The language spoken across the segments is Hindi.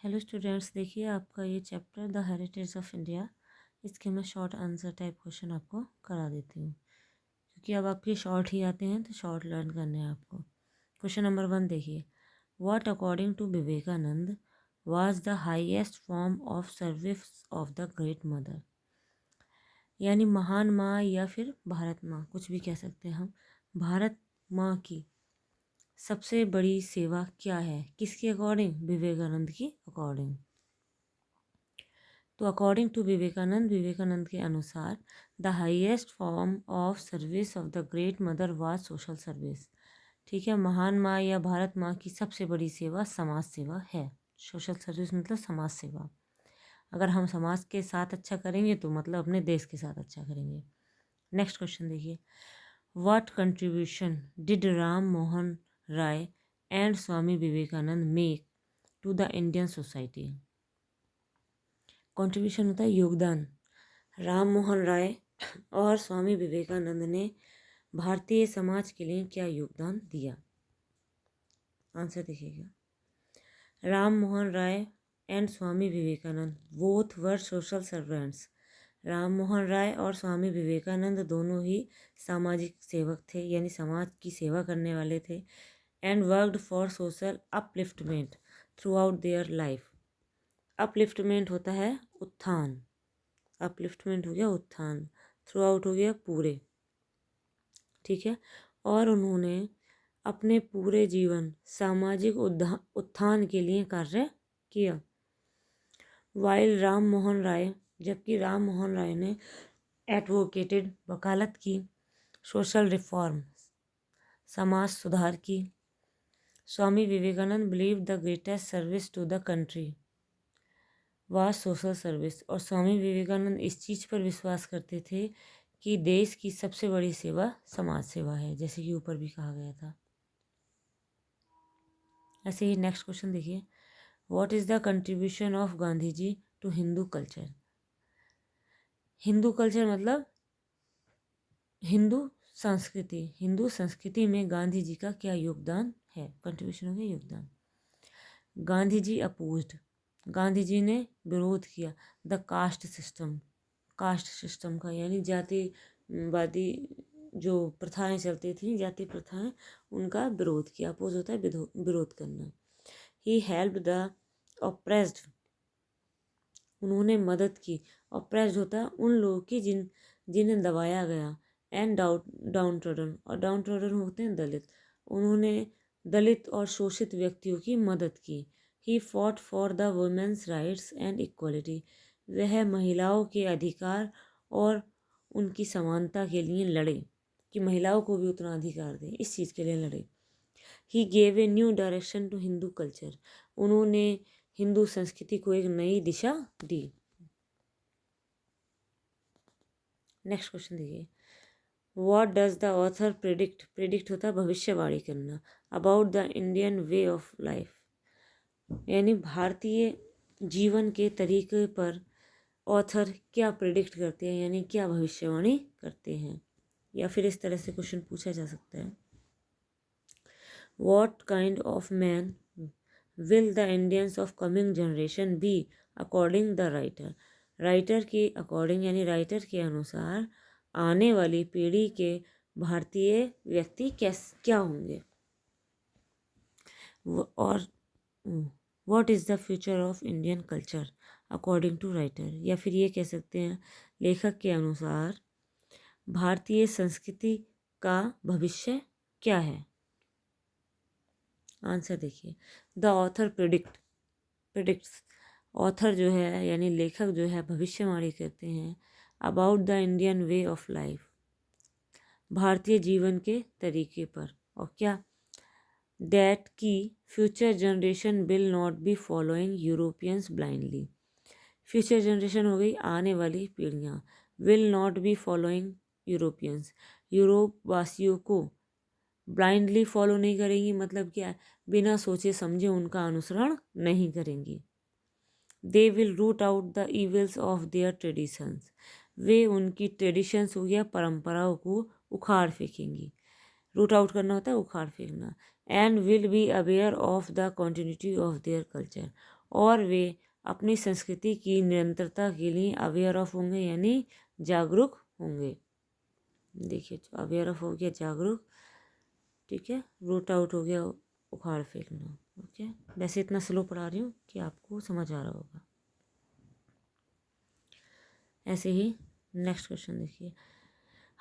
हेलो स्टूडेंट्स, देखिए आपका ये chapter the heritage of India, इसके मैं शॉर्ट आंसर टाइप क्वेश्चन आपको करा देती हूँ, क्योंकि अब आपके शॉर्ट ही आते हैं तो शॉर्ट लर्न करने हैं आपको। क्वेश्चन नंबर 1 देखिए, what according to Vivekananda was the highest form of service of the great mother. यानी महान माँ या फिर भारत माँ, कुछ भी कह सकते हैं हम। भारत माँ की सबसे बड़ी सेवा क्या है, किसके अकॉर्डिंग? विवेकानंद की अकॉर्डिंग। तो अकॉर्डिंग टू विवेकानंद के अनुसार the highest form of service of the great mother was social service. ठीक है, महान माँ या भारत माँ की सबसे बड़ी सेवा समाज सेवा है। सोशल सर्विस मतलब समाज सेवा। अगर हम समाज के साथ अच्छा करेंगे तो मतलब अपने देश के साथ अच्छा करेंगे। नेक्स्ट क्वेश्चन देखिए, what contribution did Ram Mohan Roy and Swami Vivekananda make to the Indian society. Contribution होता है योगदान। राम मोहन राय और स्वामी विवेकानंद ने भारतीय समाज के लिए क्या योगदान दिया? आंसर देखिएगा, Ram Mohan Roy and Swami Vivekananda both were social servants. Ram Mohan Roy और स्वामी विवेकानंद दोनों ही सामाजिक सेवक थे, यानी समाज की सेवा करने वाले थे। And worked for social upliftment through out their life. Upliftment होता है उत्थान, अपलिफ्टमेंट हो गया उत्थान, थ्रू आउट हो गया पूरे। ठीक है, और उन्होंने अपने पूरे जीवन सामाजिक उत्थान के लिए कार्य किया। वाइल राम मोहन राय, जबकि राम मोहन राय ने एडवोकेटेड, वकालत की, सोशल रिफॉर्म, समाज सुधार की। Swami Vivekananda believe the greatest service to the country was social service. और स्वामी विवेकानंद इस चीज़ पर विश्वास करते थे कि देश की सबसे बड़ी सेवा समाज सेवा है, जैसे कि ऊपर भी कहा गया था। ऐसे ही नेक्स्ट क्वेश्चन देखिए, what is the contribution of Gandhi ji to Hindu culture. Hindu culture मतलब हिंदू संस्कृति। हिंदू संस्कृति में गांधी जी का क्या योगदान है? कंट्रीब्यूशन हो गया योगदान। गांधी जी अपोज्ड, गांधी जी ने विरोध किया the caste system, caste system का, यानी जातिवादी जो प्रथाएं चलती थी, जाति प्रथाएं, उनका विरोध किया। अपोज होता है विरोध करना। ही हेल्प द ऑप्रेस्ड, उन्होंने मदद की। ऑप्रेस्ड होता है उन लोगों की जिन्हें दबाया गया। एंड डाउन ट्रोडन, और डाउन ट्रोडन होते हैं दलित। उन्होंने दलित और शोषित व्यक्तियों की मदद की। He fought for the women's rights and equality, वह महिलाओं के अधिकार और उनकी समानता के लिए लड़े, कि महिलाओं को भी उतना अधिकार दें, इस चीज़ के लिए लड़े। He gave a new direction to Hindu culture, उन्होंने हिंदू संस्कृति को एक नई दिशा दी। नेक्स्ट क्वेश्चन देखिए, what does the author predict, predict होता है भविष्यवाणी करना, about the Indian way of life, यानी भारतीय जीवन के तरीके पर ऑथर क्या प्रिडिक्ट करते हैं, यानी क्या भविष्यवाणी करते हैं। या फिर इस तरह से क्वेश्चन पूछा जा सकता है, what kind of man will the Indians of coming generation be according the writer. Writer के अकॉर्डिंग, यानी राइटर के अनुसार आने वाली पीढ़ी के भारतीय व्यक्ति क्या होंगे। और what is the future of Indian culture according to writer, या फिर ये कह सकते हैं लेखक के अनुसार भारतीय संस्कृति का भविष्य क्या है। आंसर देखिए, द ऑथर प्रिडिक्ट्स, ऑथर जो है यानी लेखक जो है भविष्यवाणी करते हैं about the Indian way of life, भारतीय जीवन के तरीके पर। और क्या? दैट की future generation will not be following Europeans blindly. Future generation हो गई आने वाली पीढ़ियाँ, will not be following Europeans, Europe वासियों को ब्लाइंडली फॉलो नहीं करेंगी, मतलब क्या? बिना सोचे समझे उनका अनुसरण नहीं करेंगी। They will root out the evils of their traditions, वे उनकी ट्रेडिशंस हो गया परंपराओं को उखाड़ फेंकेंगी। रूट आउट करना होता है उखाड़ फेंकना। And will be aware of the continuity of their culture, और वे अपनी संस्कृति की निरंतरता के लिए अवेयर ऑफ होंगे, यानी जागरूक होंगे। देखिए, अवेयर ऑफ हो गया, जागरूक, ठीक है, रूट आउट हो गया, उखाड़ फेंकना। ओके, वैसे इतना स्लो पढ़ा रही हूँ कि आपको समझ आ रहा होगा। ऐसे ही नेक्स्ट क्वेश्चन देखिए,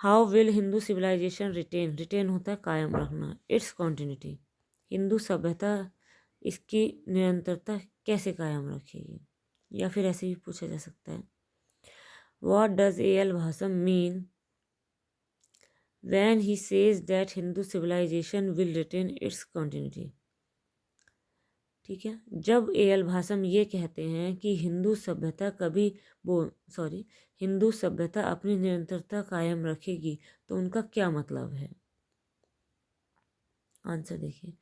how will Hindu civilisation retain, retain होता है कायम रखना, इट्स कॉन्टिन्यूटी, हिंदू सभ्यता इसकी निरंतरता कैसे कायम रखेगी, या फिर ऐसे भी पूछा जा सकता है, what does A.L. Basham mean when he says that Hindu civilisation will retain its continuity. ठीक है, जब A.L. भासम ये कहते हैं कि हिंदू सभ्यता हिंदू सभ्यता अपनी निरंतरता कायम रखेगी, तो उनका क्या मतलब है। आंसर देखिए,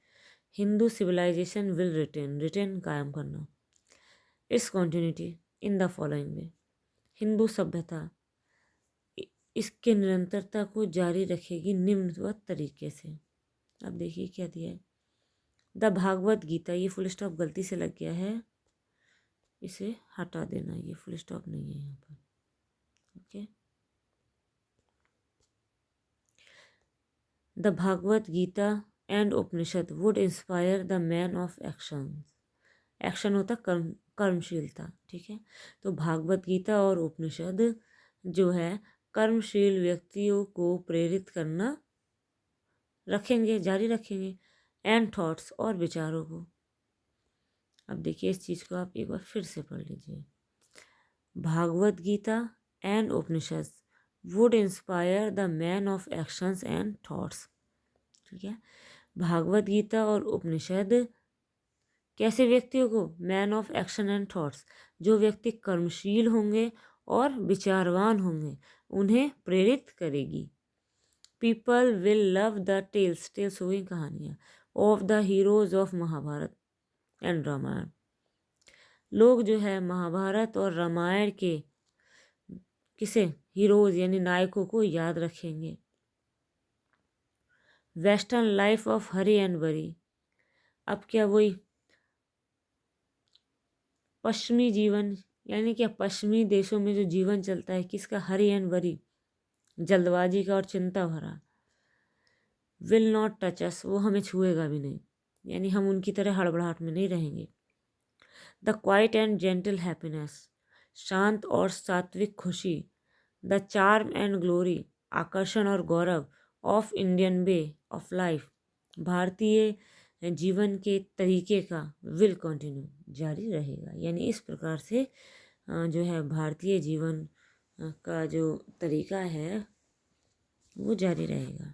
Hindu civilisation will retain, retain कायम करना, its continuity in the following way, Hindu सभ्यता इसके निरंतरता को जारी रखेगी निम्नवत तरीके से। अब देखिए क्या दिया है, द भागवत गीता, ये फुल स्टॉप गलती से लग गया है, इसे हटा देना, ये फुल स्टॉप नहीं है यहाँ पर। Okay, the Bhagavad Gita and Upanishad would inspire the man of action, action होता कर्मशीलता। ठीक है, तो भागवत गीता और उपनिषद जो है कर्मशील व्यक्तियों को प्रेरित करना रखेंगे, जारी रखेंगे, एंड थॉट्स और विचारों को। अब देखिए, इस चीज़ को आप एक बार फिर से पढ़ लीजिए, Bhagavad Gita and Upanishad would inspire the man of actions and thoughts. ठीक है, भागवत गीता और उपनिषद कैसे व्यक्तियों को, man of action and thoughts, जो व्यक्ति कर्मशील होंगे और विचारवान होंगे, उन्हें प्रेरित करेगी। People will love the tales, tales हो गई कहानियाँ, of the heroes of Mahabharata and Ramayana, लोग जो है महाभारत और रामायण के किसे, हीरोज यानी नायकों को याद रखेंगे। Western life of Hari and बरी, अब क्या वही पश्चिमी जीवन, यानी क्या पश्चिमी देशों में जो जीवन चलता है किसका, हरी एंड बरी, जल्दबाजी का और चिंता भरा। विल नॉट टच अस, वो हमें छुएगा भी नहीं, यानी हम उनकी तरह हड़बड़ाहट में नहीं रहेंगे। The quiet and gentle happiness, शांत और सात्विक खुशी। द चार्म एंड ग्लोरी, आकर्षण और गौरव, of Indian way of life, भारतीय जीवन के तरीके का, विल कंटिन्यू, जारी रहेगा। यानी इस प्रकार से जो है भारतीय जीवन का जो तरीका है वो जारी रहेगा।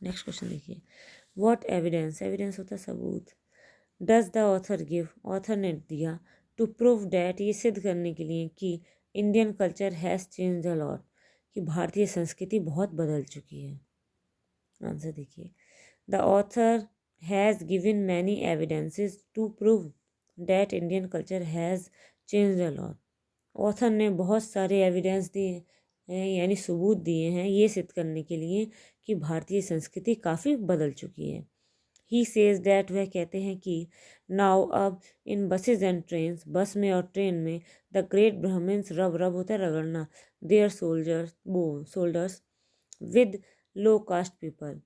नेक्स्ट क्वेश्चन देखिए, व्हाट एविडेंस, एविडेंस होता है सबूत, does the author give, author ने दिया, टू प्रूव डैट, ये सिद्ध करने के लिए कि Indian culture has change a lot, कि भारतीय संस्कृति बहुत बदल चुकी है। आंसर देखिए, the author has given many evidences to prove that Indian culture has change a lot, author ने बहुत सारे एविडेंस दिए हैं, यानी सबूत दिए हैं ये सिद्ध करने के लिए कि भारतीय संस्कृति काफ़ी बदल चुकी है। ही सेज डैट, वह कहते हैं कि नाउ अब इन बसेज एंड ट्रेन, बस में और ट्रेन में, द ग्रेट ब्राह्मण्स, रब, रब होता है रगड़ना, देयर सोल्जर्स, वो shoulders, with low caste people.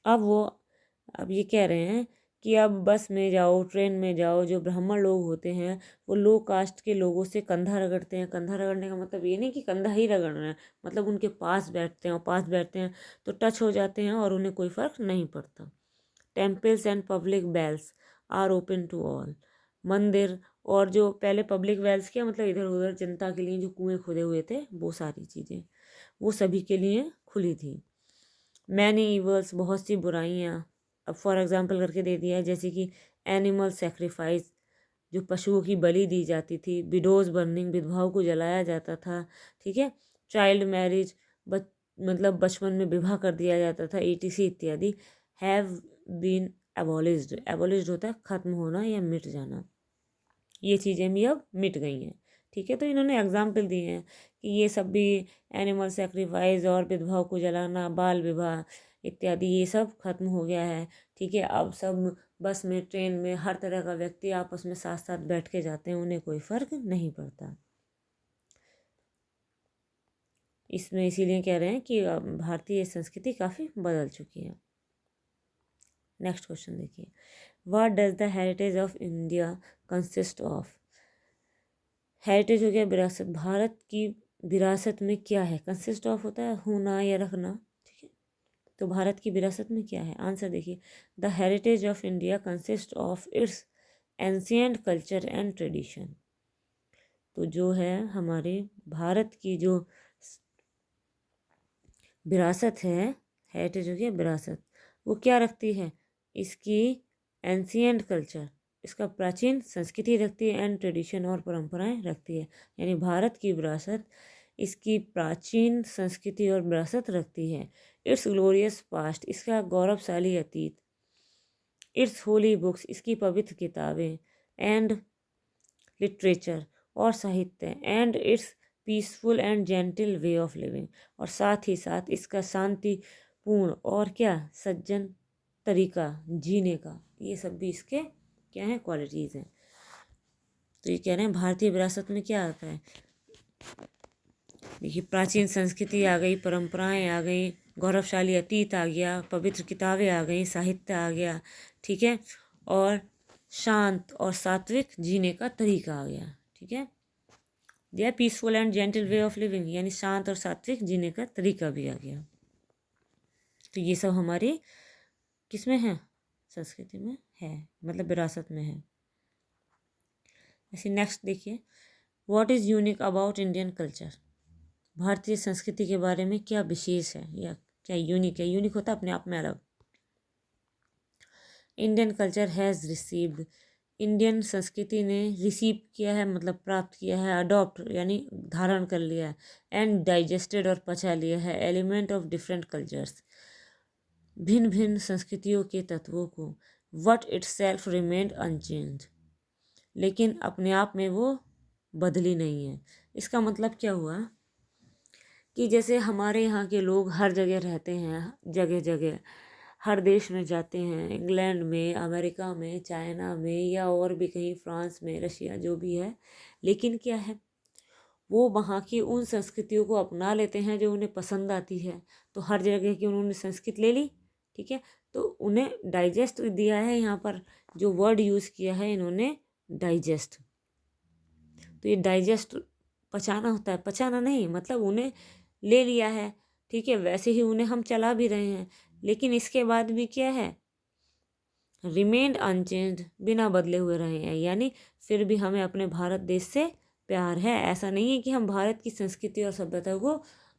अब ये कह रहे हैं कि अब बस में जाओ, ट्रेन में जाओ, जो ब्राह्मण लोग होते हैं वो लो कास्ट के लोगों से कंधा रगड़ते हैं। कंधा रगड़ने का मतलब ये नहीं कि कंधा ही रगड़ना है, मतलब उनके पास बैठते हैं, और पास बैठते हैं तो टच हो जाते हैं और उन्हें कोई फ़र्क नहीं पड़ता। Temples and public wells are open to all, मंदिर और जो पहले पब्लिक वेल्स किया मतलब इधर उधर जनता के लिए जो कुएँ खोदे हुए थे, वो सारी चीज़ें वो सभी के लिए खुली थी। मैनी ईवल्स, बहुत सी बुराइयाँ, अब फॉर एग्जांपल करके दे दिया है, जैसे कि एनिमल सेक्रीफाइस, जो पशुओं की बलि दी जाती थी, विडोज बर्निंग, विधवाओं को जलाया जाता था। ठीक है, चाइल्ड मैरिज, मतलब बचपन में विवाह कर दिया जाता था, ETC इत्यादि, हैव बीन एबॉलिज्ड, एबॉलिज्ड होता है खत्म होना या मिट जाना, ये चीज़ें भी अब मिट गई हैं। ठीक है, तो इन्होंने एग्जाम्पल दिए हैं कि ये सब भी एनिमल सेक्रीफाइस और विधवाओं को जलाना, बाल विवाह इत्यादि ये सब खत्म हो गया है। ठीक है, अब सब बस में, ट्रेन में, हर तरह का व्यक्ति आपस में साथ साथ बैठ के जाते हैं, उन्हें कोई फर्क नहीं पड़ता। इसमें इसीलिए कह रहे हैं कि भारतीय संस्कृति काफ़ी बदल चुकी है। नेक्स्ट क्वेश्चन देखिए, what does the heritage of India consist of. Heritage हो गया विरासत, भारत की विरासत में क्या है। कंसिस्ट ऑफ होता है होना या रखना, ठीक है, तो भारत की विरासत में क्या है। आंसर देखिए, the heritage of India consist of its ancient culture and tradition. तो जो है हमारे भारत की जो विरासत है, हेरिटेज हो गया विरासत, वो क्या रखती है, इसकी एंशिएंट कल्चर, इसका प्राचीन संस्कृति रखती है, एंड ट्रेडिशन और परंपराएं रखती है। यानी भारत की विरासत इसकी प्राचीन संस्कृति और विरासत रखती है। इट्स ग्लोरियस पास्ट, इसका गौरवशाली अतीत। इट्स होली बुक्स, इसकी पवित्र किताबें, एंड लिटरेचर और साहित्य, and it's peaceful and gentle way of living, और साथ ही साथ इसका शांतिपूर्ण और क्या सज्जन तरीका जीने का, ये सब भी इसके क्या है, क्वालिटीज़ हैं। तो ये कह रहे हैं भारतीय विरासत में क्या आता है, देखिए प्राचीन संस्कृति आ गई, परंपराएं आ गई, गौरवशाली अतीत आ गया, पवित्र किताबें आ गई, साहित्य आ गया, ठीक है, और शांत और सात्विक जीने का तरीका आ गया। ठीक है, दिया peaceful and gentle way of living, यानी शांत और सात्विक जीने का तरीका भी आ गया। तो ये सब हमारी किस में है, संस्कृति में है, मतलब विरासत में है। ऐसे नेक्स्ट देखिए, what is unique about Indian culture. भारतीय संस्कृति के बारे में क्या विशेष है या क्या यूनिक है। यूनिक होता है अपने आप में अलग। Indian culture has received, Indian संस्कृति ने रिसीव किया है, मतलब प्राप्त किया है, अडॉप्ट यानी धारण कर लिया है, एंड डाइजेस्टेड और पचा लिया है, एलिमेंट ऑफ डिफरेंट कल्चर्स, भिन्न भिन्न संस्कृतियों के तत्वों को, what itself remained unchange, लेकिन अपने आप में वो बदली नहीं है। इसका मतलब क्या हुआ कि जैसे हमारे यहाँ के लोग हर जगह रहते हैं, जगह जगह हर देश में जाते हैं, इंग्लैंड में, अमेरिका में, चाइना में, या और भी कहीं, फ्रांस में, रशिया, जो भी है, लेकिन क्या है, वो वहाँ की उन संस्कृतियों को अपना लेते हैं जो उन्हें पसंद आती है। तो हर जगह की उन्होंने संस्कृति ले ली, ठीक है, तो उन्हें डाइजेस्ट दिया है, यहाँ पर जो वर्ड यूज़ किया है इन्होंने, डाइजेस्ट। तो ये डाइजेस्ट पचाना होता है, पचाना नहीं, मतलब उन्हें ले लिया है, ठीक है, वैसे ही उन्हें हम चला भी रहे हैं, लेकिन इसके बाद भी क्या है, रिमेन्ड अनचेंज्ड, बिना बदले हुए रहे हैं। यानी फिर भी हमें अपने भारत देश से प्यार है। ऐसा नहीं है कि हम भारत की संस्कृति और सभ्यता को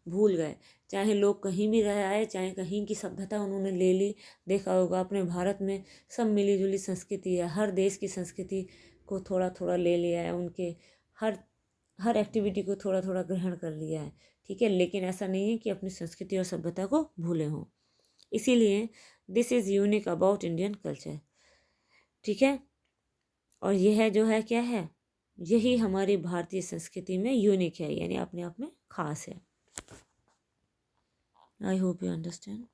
भूल गए। चाहे लोग कहीं भी रह आए, चाहे कहीं की सभ्यता उन्होंने ले ली, देखा होगा अपने भारत में सब मिली जुली संस्कृति है, हर देश की संस्कृति को थोड़ा थोड़ा ले लिया है, उनके हर एक्टिविटी को थोड़ा थोड़ा ग्रहण कर लिया है, ठीक है, लेकिन ऐसा नहीं है कि अपनी संस्कृति और सभ्यता को भूले हों। इसीलिए this is unique about Indian culture, ठीक है, और यह जो है क्या है, यही हमारी भारतीय संस्कृति में यूनिक है, यानी अपने आप में खास है। I hope you understand.